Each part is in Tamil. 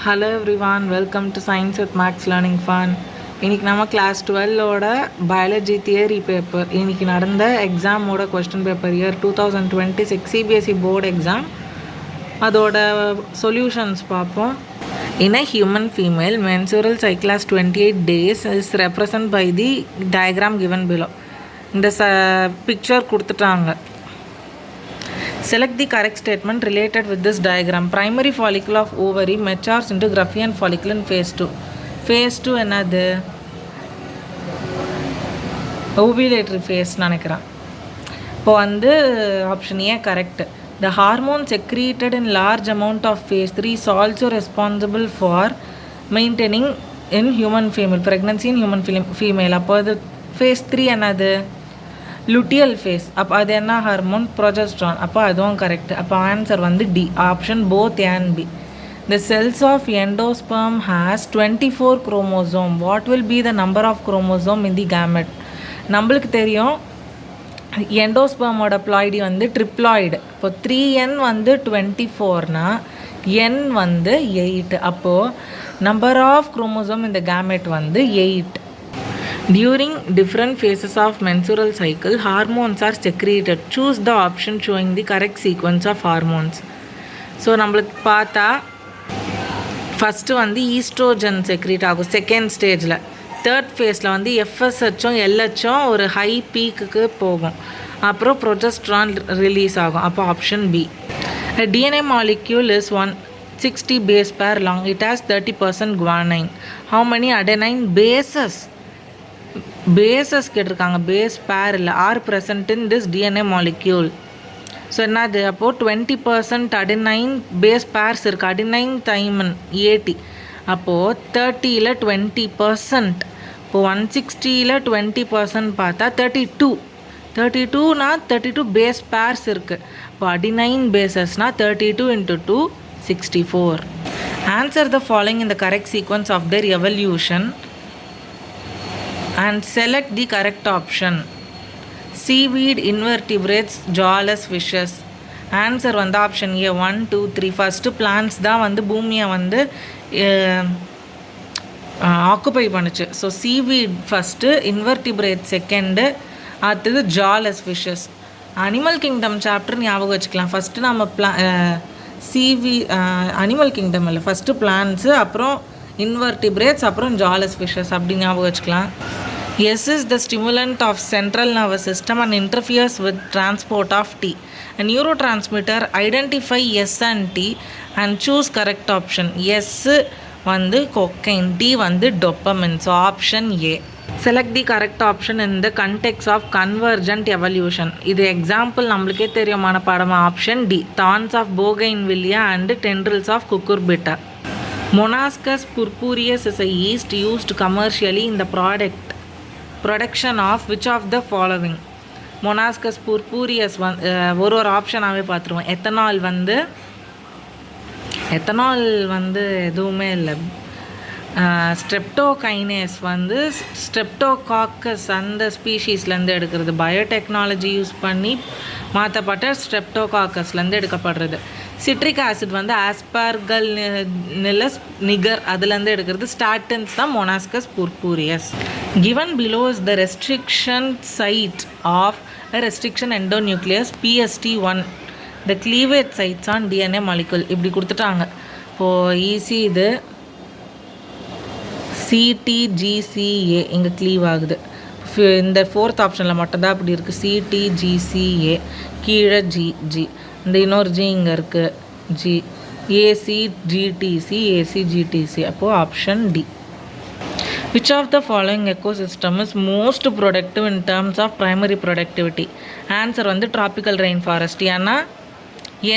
Hello everyone, welcome to science with Max learning fun. இன்றைக்கி நம்ம கிளாஸ் 12ஓட பயாலஜி தியரி பேப்பர், இன்றைக்கி நடந்த எக்ஸாமோட question paper year 2026 CBSE board exam, அதோட சொல்யூஷன்ஸ் பார்ப்போம். In a human female, menstrual cycle has 28 days is represented by the diagram given below. இந்த பிக்சர் கொடுத்துட்டாங்க. Select the correct statement related with this diagram. Primary follicle of ovary matures into Graafian follicle in phase 2. Phase 2 என்னது? ovulatory phase நினைக்கிறேன். இப்போ வந்து option A correct. The hormone secreted in large amount of phase 3 is also responsible for maintaining in human female pregnancy in human female. அப்போ அது phase 3 என்னது? luteal phase. அப்போ அது என்ன ஹார்மோன்? ப்ரொஜெஸ்ட்ரான். அப்போ அதுவும் கரெக்ட். அப்போ ஆன்சர் வந்து D, option both A and B. The cells of endosperm has 24 chromosome. What will be the number of chromosome in the gamete? நம்மளுக்கு தெரியும் எண்டோஸ்பர்மோட ப்ளாய்டி வந்து ட்ரிப்ளாய்டு. இப்போ 3n வந்து 24னா n வந்து 8. அப்போது நம்பர் ஆஃப் குரோமோசோம் இந்த கேமெட் வந்து 8. During different phases of menstrual cycle, hormones are secreted. Choose the option showing the correct sequence of hormones. So நம்மளுக்கு பார்த்தா ஃபஸ்ட்டு வந்து ஈஸ்ட்ரோஜன் செக்ரீட் ஆகும் செகண்ட் ஸ்டேஜில். தேர்ட் ஃபேஸில் வந்து எஃப்எஸ்ஹெச்சும் எல்ஹெச்சும் ஒரு ஹை பீக்குக்கு போகும். அப்புறம் ப்ரொஜெஸ்ட்ரான் ரிலீஸ் ஆகும். அப்போ option B. DNA molecule is 160 base pair long. It has 30% guanine. How many adenine bases கேட்டிருக்காங்க, பேஸ் பேர் இல்லை, are present in this DNA molecule. So என்னது? அப்போது 20% அடினைன் பேஸ் பேர்ஸ் இருக்குது. அடினைன் தைமன் 80. அப்போது 30ல் 20%. இப்போது 160ல் 20% பார்த்தா 32னா 32 பேஸ் பேர்ஸ் இருக்குது. இப்போ அடினைன் பேசஸ்னால் 32 × 2 64. Answer the following in the correct sequence of their evolution and select the correct option. Seaweed, invertebrates, jawless fishes. Answer வந்து ஆப்ஷன் ஏ 1 2 3. ஃபஸ்ட்டு பிளான்ஸ் தான் வந்து பூமியை வந்து ஆக்குப்பை பண்ணுச்சு. So seaweed first, invertebrate second, அடுத்தது jawless fishes. Animal kingdom chapter ஞாபகம் வச்சுக்கலாம். ஃபஸ்ட்டு நம்ம அனிமல் கிங்டம் இல்லை, ஃபஸ்ட்டு பிளான்ஸு, அப்புறம் இன்வெர்டிபிரேட்ஸ், அப்புறம் ஜாலஸ் ஃபிஷ்ஷஸ் அப்படி ஞாபகம் வச்சுக்கலாம். S is the stimulant of central nervous system and interferes with transport of T. A neurotransmitter, identify S and T and choose correct option. S வந்து cocaine, T வந்து dopamine. So option A. Select the correct option in the context of convergent evolution. இது எக்ஸாம்பிள் நம்மளுக்கே தெரியுமான பாடமா? Option D, thorns of bougainvillea and tendrils of cucurbita. Monascus purpureus is a yeast used commercially in the production of which of the following? Monascus purpureus ஒரு ஆப்ஷனாகவே பார்த்துருவோம். எத்தனால் வந்து எதுவுமே இல்லை. ஸ்ட்ரெப்டோகைனேஸ் வந்து ஸ்ட்ரெப்டோகாக்கஸ் அந்த ஸ்பீஷீஸ்லேருந்து எடுக்கிறது. பயோடெக்னாலஜி யூஸ் பண்ணி மாற்றப்பட்ட ஸ்ட்ரெப்டோகாக்கஸ்லேருந்து எடுக்கப்படுறது. சிட்ரிக் ஆசிட் வந்து ஆஸ்பர்கல் நிலஸ் நிகர் அதுலேருந்து எடுக்கிறது. ஸ்டாட்டின்ஸ் தான் Monascus purpureus. Given below is the restriction site of a restriction endonucleus PST1. the cleavage sites on DNA molecule. இப்படி கொடுத்துட்டாங்க. இப்போது ஈஸி இது CTGCA இங்கே க்ளீவ் ஆகுது. இந்த ஃபோர்த் ஆப்ஷனில் மட்டும்தான் அப்படி இருக்குது. CTGCA கீழே GG, இந்த இன்னொரு G இங்கே இருக்குது G, ACGTC ACGTC. அப்போது option D. Which of the following ecosystem is most productive in terms of primary productivity? Answer வந்து tropical rainforest. ஏன்னா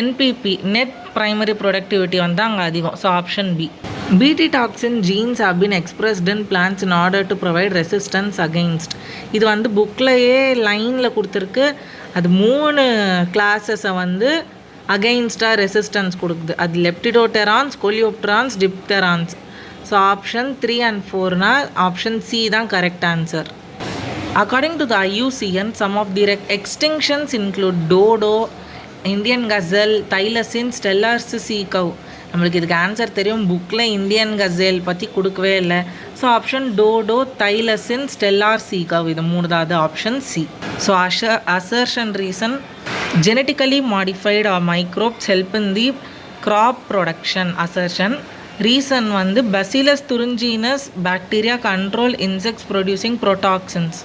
NPP net primary productivity வந்து அங்கே அதிகம். So option B. BT toxin genes have been expressed in plants in order to provide resistance against. இது வந்து புக்லையே லைனில் கொடுத்துருக்கு. அது 3 கிளாஸஸை வந்து அகெயின்ஸ்டாக ரெசிஸ்டன்ஸ் கொடுக்குது. அது lepidopterans, coleopterans, dipterans. So option 3 and 4னா ஆப்ஷன் சி தான் correct answer. According to the IUCN, some of the extinctions include dodo, Indian gazelle, thylacine, stellar's sea cow. நம்மளுக்கு இதுக்கு ஆன்சர் தெரியும், புக்கில் இந்தியன் கசேல் பற்றி கொடுக்கவே இல்லை. ஸோ ஆப்ஷன் டோடோ, தைலசின், ஸ்டெல்லார் சீகவ், இது 3வது option C. So assertion reason genetically modified microbes help in the crop production. assertion reason வந்து bacillus thuringiensis bacteria control insects producing protoxins.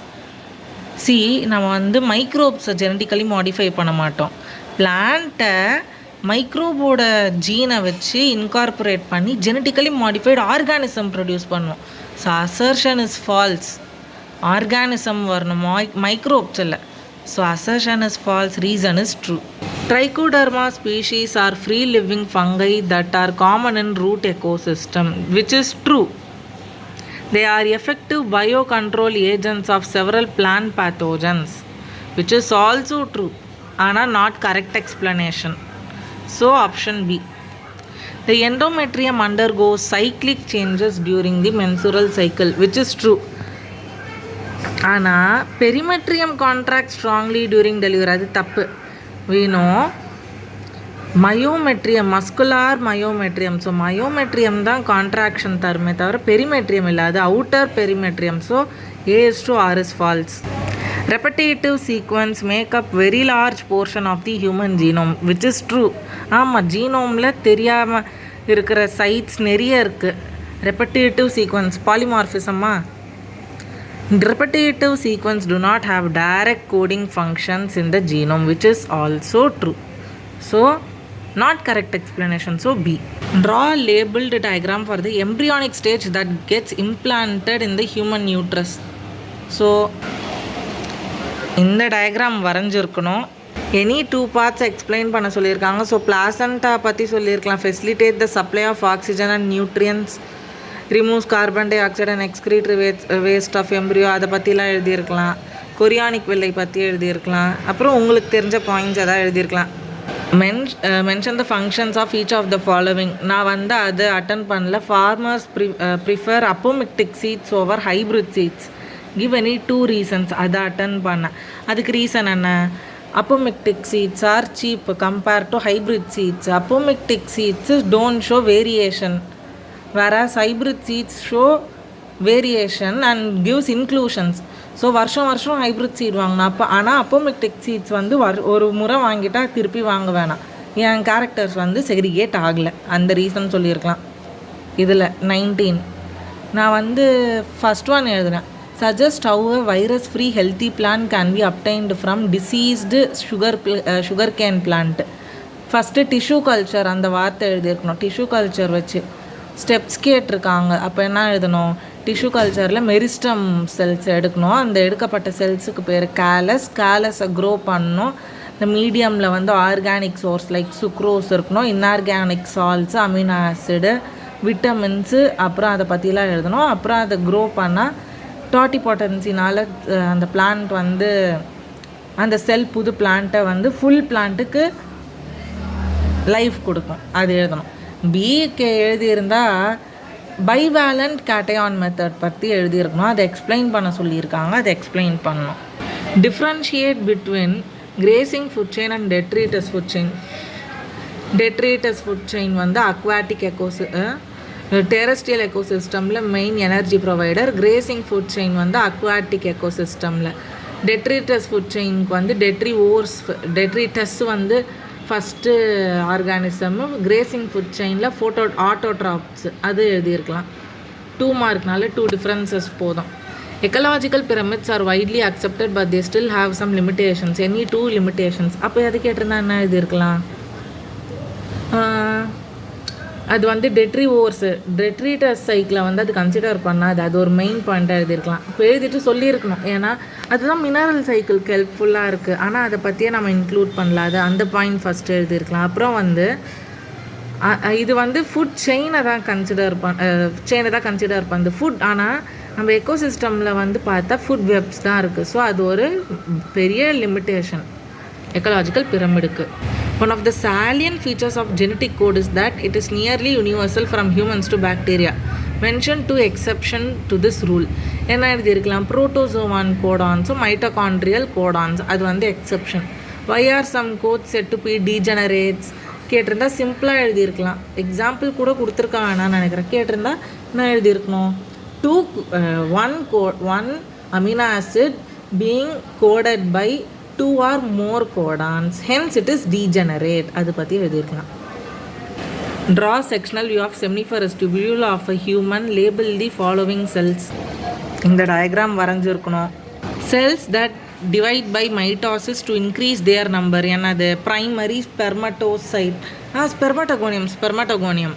see நம்ம வந்து மைக்ரோப்ஸை ஜெனட்டிக்கலி மாடிஃபை பண்ண மாட்டோம், பிளான்ட்டை மைக்ரோபோட ஜீனை வச்சு இன்கார்பரேட் பண்ணி ஜெனட்டிக்கலி மாடிஃபைடு ஆர்கானிசம் ப்ரொடியூஸ் பண்ணுவோம். So assertion is false, organism வரணும், மைக்ரோப்ஸ் இல்லை. So assertion is false, reason is true. Trichoderma species are free living fungi that are common in root ecosystem, which is true. They are effective biocontrol agents of several plant pathogens, which is also true. Ana not correct explanation. So option B. The endometrium undergoes cyclic changes during the menstrual cycle, which is true. ஆனால் perimetrium contract strongly during delivery, அது தப்பு. வீணோ myometrium, muscular myometrium. So myometrium தான் கான்ட்ராக்ஷன் தருமே தவிர பெரிமெட்ரியம் இல்லை, அது outer perimetrium. So A/R is false. Repetitive sequence make up very large portion of the human genome, which is true. ஆமாம், ஜீனோமில் தெரியாமல் இருக்கிற சைட்ஸ் நிறைய இருக்குது. ரெப்படேட்டிவ் சீக்வன்ஸ் பாலிமார்ஃபிசமா. Repetitive sequence do not have direct coding functions in the genome, which is also true. So not correct explanation. So B. Draw a labeled diagram for the embryonic stage that gets implanted in the human uterus. So இந்த டயக்ராம் வரைஞ்சிருக்கணும். எனி 2 பார்ட்ஸ் எக்ஸ்பிளைன் பண்ண சொல்லியிருக்காங்க. ஸோ பிளாசண்டா பற்றி சொல்லியிருக்கலாம், facilitate the supply of oxygen and nutrients, removes carbon dioxide and excretory waste of embryo, அதை பற்றிலாம் எழுதியிருக்கலாம். கொரியானிக் வெள்ளை பற்றி எழுதியிருக்கலாம். அப்புறம் உங்களுக்கு தெரிஞ்ச பாயிண்ட்ஸ் எதாவது எழுதியிருக்கலாம். Mention the functions of each of the following. நான் வந்து அது அட்டன் பண்ணல. Farmers prefer apomictic seeds over hybrid seeds. Give any 2 reasons. அதை அட்டன் பண்ணேன். அதுக்கு ரீசன் என்ன? Apomictic seeds are cheap compared to hybrid seeds. Apomictic seeds don't show variation, whereas hybrid seeds show variation and gives inclusions. So வருஷம் ஹைப்ரிட் சீட் வாங்கினா அப்போ, ஆனால் அப்போமிக்டிக் சீட்ஸ் வந்து ஒரு முறை வாங்கிட்டா திருப்பி வாங்க வேணாம். என் கேரக்டர்ஸ் வந்து செக்ரிகேட் ஆகலை, அந்த ரீசன் சொல்லியிருக்கலாம். இதில் 19 நான் வந்து ஃபஸ்ட் ஒன் எழுதுனேன். Suggest how a virus free healthy plant can be obtained from diseased sugar cane plant. First tissue culture அந்த வார்த்தை எழுதியிருக்கணும். டிஷ்யூ கல்ச்சர் வச்சு ஸ்டெப்ஸ் கேட்டிருக்காங்க. அப்போ என்ன எழுதணும்? டிஷ்யூ கல்ச்சரில் மெரிஸ்டம் செல்ஸ் எடுக்கணும். அந்த எடுக்கப்பட்ட செல்ஸுக்கு பேர் கேலஸை க்ரோ பண்ணணும். இந்த மீடியமில் வந்து ஆர்கானிக் சோர்ஸ் லைக் சுக்ரோஸ் இருக்கணும், inorganic salts, amino acid, vitamins, அப்புறம் அதை பற்றிலாம் எழுதணும். அப்புறம் அதை க்ரோ பண்ணால் டாட்டிபொட்டன்சினால் அந்த பிளான்ட் வந்து அந்த செல் புது பிளான்ட்டை வந்து ஃபுல் பிளான்ட்டுக்கு லைஃப் கொடுக்கும், அது எழுதணும். பிஏக்கு எழுதியிருந்தால் பைவேலண்ட் கேட்டையான் மெத்தட் பற்றி எழுதியிருக்கணும். அதை எக்ஸ்பிளைன் பண்ண சொல்லியிருக்காங்க, அதை எக்ஸ்பிளைன் பண்ணணும். Differentiate between grazing food chain and detritus food chain. Detritus food chain வந்து அக்வாட்டிக் டெரஸ்ட்ரியல் எக்கோசிஸ்டமில் main energy provider. Grazing food chain வந்து அக்வாட்டிக் எக்கோசிஸ்டமில். டெட்ரீட்டஸ் ஃபுட் செயினுக்கு வந்து டெட்ரிட்டஸ் வந்து ஃபஸ்ட்டு ஆர்கானிசமு. கிரேசிங் ஃபுட் செயினில் ஆட்டோட்ராப்ஸ், அது எழுதியிருக்கலாம். 2 மார்க்னால 2 டிஃப்ரென்சஸ் போதும். Ecological pyramids are widely accepted but they still have some limitations. Any 2 limitations. அப்போ எது கேட்டிருந்தா என்ன எழுதியிருக்கலாம்? அது வந்து டெட்ரிட்டஸ் சைக்கிளை வந்து அது கன்சிடர் பண்ணாது, அது ஒரு மெயின் பாயிண்ட்டாக எழுதியிருக்கலாம். இப்போ எழுதிட்டு சொல்லியிருக்கணும், ஏன்னா அதுதான் மினரல் சைக்கிளுக்கு ஹெல்ப்ஃபுல்லாக இருக்குது. ஆனால் அதை பற்றியே நம்ம இன்க்ளூட் பண்ணல, அது அந்த பாயிண்ட் ஃபஸ்ட்டு எழுதியிருக்கலாம். அப்புறம் வந்து இது வந்து ஃபுட் செயினை தான் கன்சிடர் பண்ணுது ஃபுட். ஆனால் நம்ம எக்கோசிஸ்டமில் வந்து பார்த்தா ஃபுட் வெப்ஸ் தான் இருக்குது. ஸோ அது ஒரு பெரிய லிமிட்டேஷன் எக்கலாஜிக்கல் பிரமிடுக்கு. One of the salient features of genetic code is that it is nearly universal from humans to bacteria. Mention 2 exception to this rule. என்ன எழுதியிருக்கலாம்? புரோட்டோசோவான் கோடான்ஸோ மைட்டோகாண்ட்ரியல் கோடான்ஸ், அது வந்து exception. Why are some codes said to be degenerates? கேட்டிருந்தா சிம்பிளாக எழுதியிருக்கலாம். எக்ஸாம்பிள் கூட கொடுத்துருக்க வேணான்னு நினைக்கிறேன். கேட்டிருந்தா என்ன எழுதியிருக்கணும்? one amino acid being coded by 2 or more codons, hence it is degenerate. அது பற்றி எழுதியிருக்கலாம். Draw sectional view of seminiferous tubule of a human. Label the following cells. இந்த diagram வரைஞ்சிருக்கணும். Cells that divide by mitosis to increase their number. என்னது? Primary spermatocyte. Spermatogonium.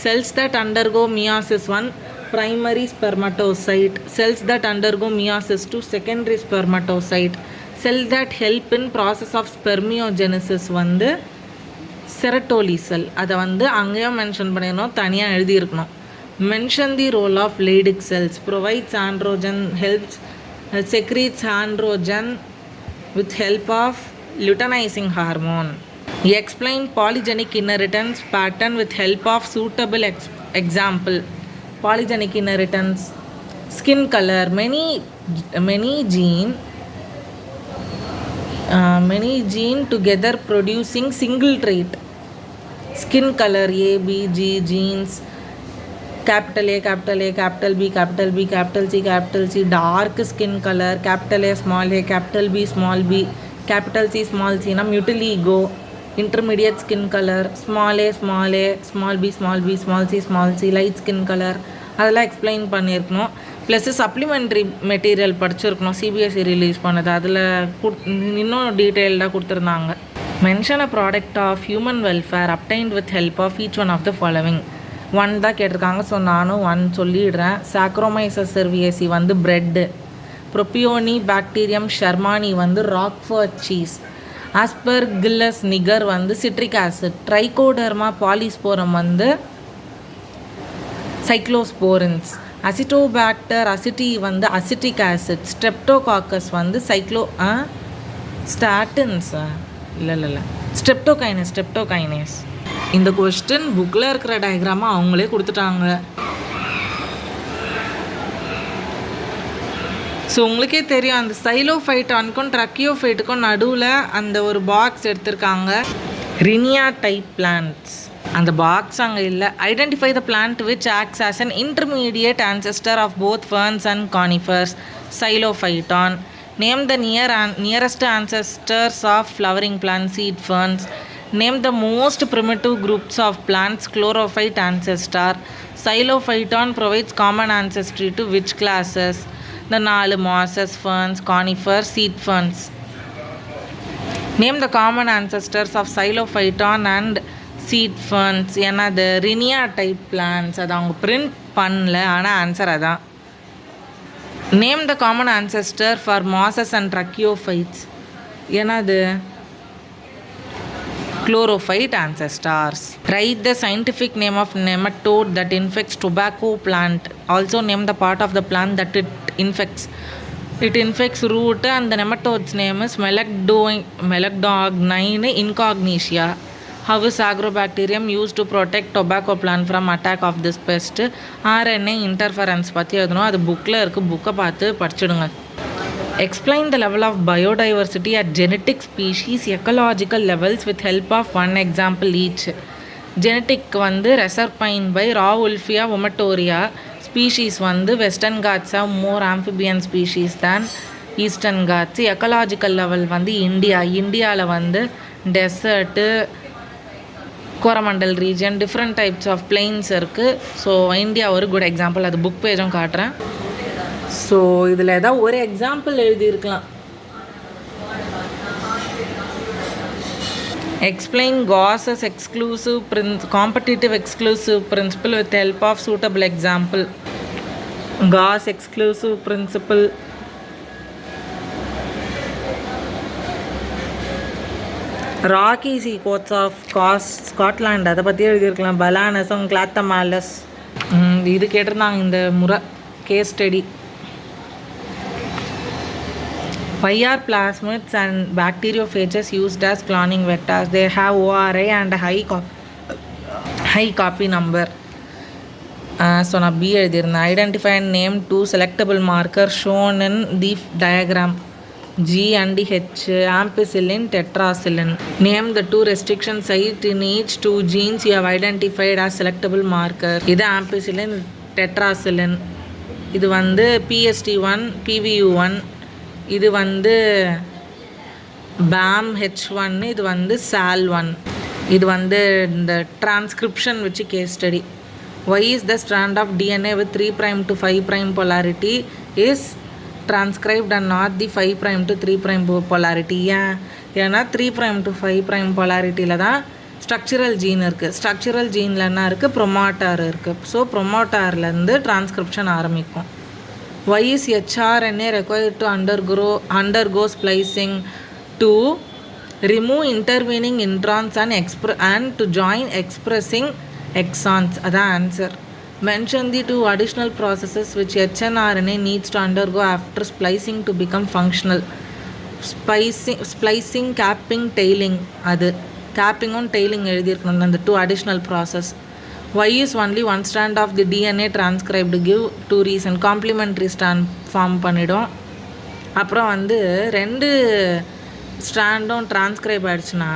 Cells that undergo meiosis 1, primary spermatocyte. Cells that undergo meiosis 2, secondary spermatocyte. Cells that help in process of spermiogenesis வந்து செரட்டோலி செல். அதை வந்து அங்கேயும் மென்ஷன் பண்ணிடணும், தனியாக எழுதியிருக்கணும். Mention the role of Leydig cells. Provides androgen, helps secretes androgen with help of luteinizing hormone. Explain polygenic inheritance pattern with help of suitable example. Polygenic inheritance. Skin color. Many gene together producing single trait. Skin color. A, B, G genes. capital A, capital A, capital B, capital B, capital C, capital C. Dark skin color. Capital A, small a, capital B, small b, capital C, small c. Na mutiligo. Intermediate skin color. Small a, small b, small c, small c. Light skin color. அதெல்லாம் எக்ஸ்பிளைன் பண்ணியிருக்கணும். ப்ளஸ் சப்ளிமெண்ட்ரி மெட்டீரியல் படிச்சிருக்கணும், சிபிஎஸ்சி ரிலீஸ் பண்ணது. அதில் இன்னும் டீட்டெயில்டாக கொடுத்துருந்தாங்க. Mention a product of human welfare obtained with help of each one of the following. 1 தான் கேட்டிருக்காங்க. ஸோ நானும் 1 சொல்லிடுறேன். சாக்ரோமைசஸ் செர்வியசி வந்து பிரெட்டு. ப்ரொபியோனி பாக்டீரியம் ஷர்மானி வந்து ராக்ஃபோர்ட் சீஸ். ஆஸ்பெர்கில்லஸ் நிகர் வந்து சிட்ரிக் ஆசிட். ட்ரைகோடர்மா பாலிஸ்போரம் வந்து சைக்ளோஸ்போரின்ஸ். அசிட்டோபாக்டர் அசிட்டி வந்து அசிட்டிக் ஆசிட். ஸ்ட்ரெப்டோகாக்கஸ் வந்து ஸ்டாட்டின்ஸா இல்லை ஸ்ட்ரெப்டோகைனஸ். இந்த கொஸ்டின் புக்கில் இருக்கிற டயக்ராமை அவங்களே கொடுத்துட்டாங்க. ஸோ உங்களுக்கே தெரியும், அந்த சைலோஃபைட்டானுக்கும் ட்ரக்கியோஃபைட்டுக்கும் நடுவில் அந்த ஒரு பாக்ஸ் எடுத்திருக்காங்க. Rhynia type plants. அந்த பாக்ஸ் அங்கே இல்லை. Identify the plant which acts as an intermediate ancestor of both ferns and conifers. Psilophyton. Name the nearest ancestors of flowering plant. Seed ferns. Name the most primitive groups of plants. Chlorophyte ancestor. Xylophyton provides common ancestry to which classes? The 4 mosses, ferns, conifers, seed ferns. Name the common ancestors of Xylophyton and seed ferns. என்னது? ரினியா டைப் பிளான்ஸ். அது அவங்க பிரிண்ட் பண்ணல, ஆனால் ஆன்சர் அதான். Name the common ancestor for mosses and tracheophytes. என்னது? Chlorophyte ancestors. Write the scientific name of nematode that infects tobacco plant. Also name the part of the plant that it infects. It infects root and the nematode's name is Melecdognine incognitia. How is agrobacterium used to protect tobacco plant from attack of this pest? RNA interference பற்றி எதுனும் அது புக்கில் இருக்குது. புக்கை பார்த்து படிச்சுடுங்க. Explain the level of biodiversity at genetic species ecological levels with help of one example each. Genetic வந்து Reserpine by Rauwolfia vomitoria. Species வந்து Western Ghats have more amphibian species than Eastern Ghats. Ecological level வந்து இந்தியாவில் வந்து desert, Coromandel region, different types of plains இருக்குது. ஸோ இந்தியா ஒரு குட் எக்ஸாம்பிள். அது புக் பேஜும் காட்டுறேன். ஸோ இதில் ஏதாவது ஒரு எக்ஸாம்பிள் எழுதியிருக்கலாம். Explain Gause's exclusive competitive exclusive principle with help of suitable example. Gause's exclusive principle. Rocky sea coasts of Scotland, அதை பற்றி எழுதியிருக்கலாம். பலானஸும் கிளாத்தமாலஸ். இது கேட்டிருந்தாங்க இந்த முறை case study. Why are plasmids and bacteriophages used as cloning vectors? They have ORI and high copy number. So நான் B எழுதியிருந்தேன். Identify and name 2 selectable markers shown in the diagram. G and H, ampicillin, tetracycline. Name the two restriction sites in each two genes you have identified as selectable marker. இது ampicillin, tetracycline. இது வந்து PST1, PVU1. இது வந்து BAMH1, இது வந்து SAL1. இது வந்து இந்த டிரான்ஸ்கிரிப்ஷன் வச்சு case study. Why is the strand of DNA with 3' to 5' polarity is transcribed and not the 5' to 3' polarity? ஏன்னா 3' to 5' polarityல தான் ஸ்ட்ரக்சரல் ஜீன் இருக்குது. ஸ்ட்ரக்சரல் ஜீனில் என்ன இருக்குது? ப்ரொமோட்டார் இருக்குது. ஸோ ப்ரொமோட்டார்லேருந்து டிரான்ஸ்கிரிப்ஷன் ஆரம்பிக்கும். Why is HRNA required to undergo splicing? To remove intervening introns and to join expressing exons. அதான் answer. Mention the two additional processes which hnRNA needs to undergo after splicing to become functional. Splicing, capping, tailing. அது capping tailing எழுதியிருக்கணும் அந்த two additional process. Why is only one strand of the DNA transcribed? Give two reason. Complementary strand form பண்ணிடும். அப்புறம் வந்து ரெண்டு ஸ்ட்ராண்டும் டிரான்ஸ்கிரைப் ஆகிடுச்சுன்னா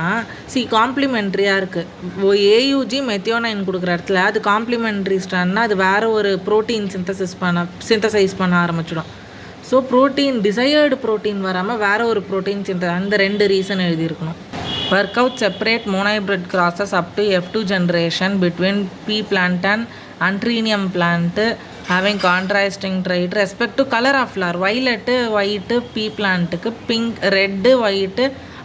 காம்ப்ளிமெண்ட்ரியாக இருக்குது. ஏயூஜி மெத்தியோனைன் கொடுக்குற இடத்துல அது காம்ப்ளிமெண்ட்ரி ஸ்ட்ராண்ட்னா அது வேறு ஒரு ப்ரோட்டீன் சிந்தசைஸ் பண்ண ஆரம்பிச்சிடும். ஸோ ப்ரோட்டீன் டிசையர்டு ப்ரோட்டீன் வராமல் வேறு ஒரு ப்ரோட்டீன் அந்த ரெண்டு reason எழுதியிருக்கணும். Work out separate monohybrid crosses up to F2 generation between pea plant and anthracium plant having contrasting trait respect to color of flower. Violet white pea plantக்கு, pink red white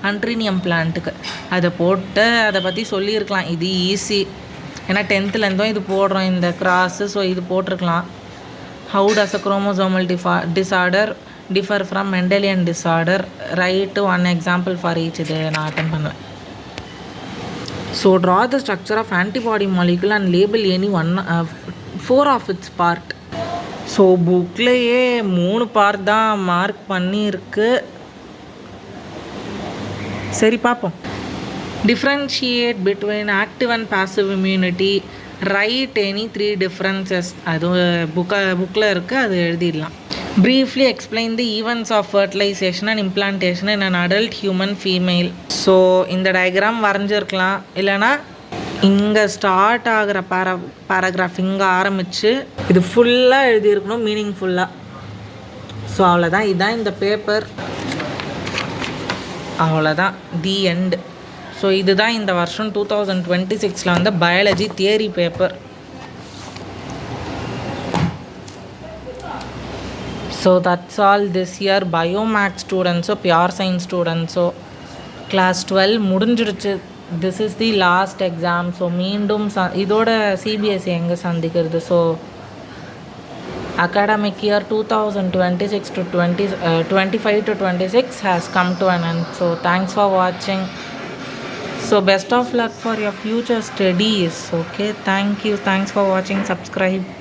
anthracium plantக்கு. அதை போட்டு அதை பற்றி சொல்லியிருக்கலாம். இது ஈஸி, ஏன்னா 10th இது போடுறோம் இந்த கிராஸு. ஸோ இது போட்டிருக்கலாம். How does a chromosomal disorder differ from Mendelian disorder? Write one example for each. இது நான் அட்டன் பண்ணுவேன். So draw the structure of antibody molecule and label any one 4 of its part. So புக்லேயே 3 பார்ட் தான் மார்க் பண்ணியிருக்கு. சரி பார்ப்போம். Differentiate between active and passive immunity. Write any 3 differences. அது புக்கில் இருக்குது, அது எழுதிடலாம். Briefly explain the events of fertilization and implantation in an adult human female. So இந்த டயக்ராம் வரைஞ்சிருக்கலாம், இல்லைனா இங்கே ஸ்டார்ட் ஆகிற பேராகிராஃப் இங்கே ஆரம்பித்து இது ஃபுல்லாக எழுதியிருக்கணும் மீனிங்ஃபுல்லாக. ஸோ அவ்வளோதான், இதுதான் இந்த பேப்பர், அவ்வளோதான், தி எண்டு. ஸோ இதுதான் இந்த வருஷம் 2026 வந்து biology theory paper. So that's all this year. Biomax students, pure science students, class 12 முடிஞ்சிடுச்சு. This is the last exam. So மீண்டும் இதோட சிபிஎஸ்சி எங்கே சந்திக்கிறது. So academic year 2026 to 25 to 26 has come to an end. So thanks for watching. So best of luck for your future studies. Okay, thank you. Thanks for watching. Subscribe.